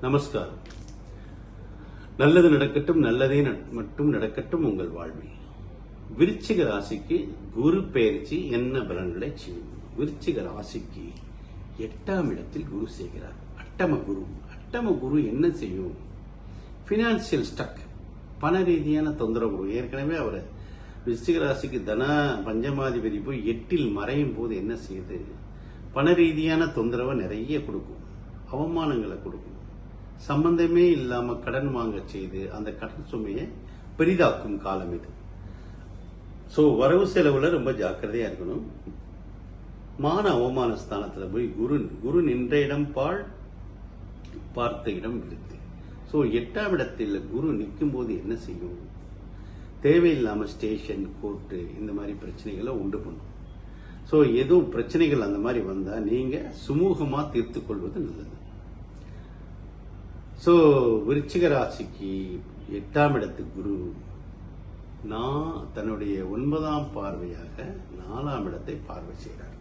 நமஸ்காரம். நல்லது நடக்கட்டும், நல்லதே மட்டும் நடக்கட்டும் உங்கள் வாழ்வில். விருச்சிக ராசிக்கு குரு பெயர்ச்சி என்ன பலன்களை செய்யும்? விருச்சிக ராசிக்கு 8ஆம் இடத்தில் குரு செய்கிறார். அட்டம குரு என்ன செய்யும்? பினான்சியல் ஸ்டக், பண ரீதியான தொந்தரவு. ஏற்கனவே அவர் விருச்சிக ராசிக்கு தன பஞ்சமாதிபதி போய் 8இல் மறையும் போது என்ன செய்யுது? பண ரீதியான தொந்தரவை நிறைய கொடுக்கும், அவமானங்களை கொடுக்கும், சம்பந்தமே இல்லாம கடன் வாங்க செய்து அந்த கடன் சுமையை பெரிதாக்கும் காலம் இது. சோ வரவு செலவுல ரொம்ப ஜாக்கிரதையா இருக்கணும். மான அவமான ஸ்தானத்துல போய் குரு நின்ற இடம் பாழ், பார்த்த இடம் விழுத்து. சோ 8ஆம் இடத்தில் குரு நிற்கும் போது என்ன செய்யும்? தேவையில்லாம ஸ்டேஷன், கோர்ட்டு இந்த மாதிரி பிரச்சனைகளை உண்டு பண்ணும். சோ எதுவும் பிரச்சனைகள் அந்த மாதிரி வந்தா நீங்க சுமூகமா தீர்த்து கொள்வது நல்லது. சோ விருச்சிக ராசிக்கு 8ஆம் இடத்து குரு தன்னுடைய 9ஆம் பார்வையாக 4ஆம் இடத்தை பார்வை செய்கிறார்.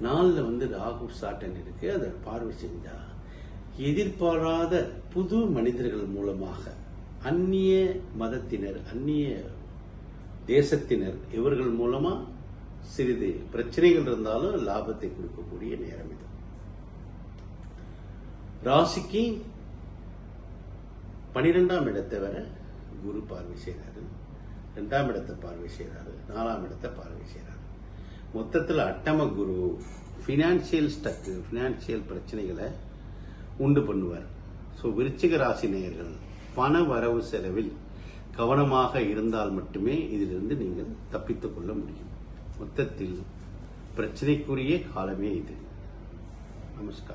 4ல ராகு சாட்டன் இருக்கு. அதை பார்வை செஞ்சா எதிர்பாராத புது மனிதர்கள் மூலமாக அந்நிய மதத்தினர், அந்நிய தேசத்தினர், இவர்கள் மூலமா சிறிது பிரச்சனைகள் இருந்தாலும் லாபத்தை கொடுக்கக்கூடிய நேரம் இது. ராசிக்கு 12ஆம் இடத்தை வர குரு பார்வை செய்கிறாரு, 2ஆம் இடத்தை பார்வை செய்கிறாரு, 4ஆம் இடத்தை பார்வை செய்கிறாரு. மொத்தத்தில் அட்டம குரு பினான்சியல் ஸ்டக்கு, பினான்சியல் பிரச்சனைகளை உண்டு பண்ணுவார். ஸோ விருச்சிக ராசி நேயர்கள் பண வரவு செலவில் கவனமாக இருந்தால் மட்டுமே இதிலிருந்து நீங்கள் தப்பித்துக் கொள்ள முடியும். மொத்தத்தில் பிரச்சனைக்குரிய காலமே இது. நமஸ்காரம்.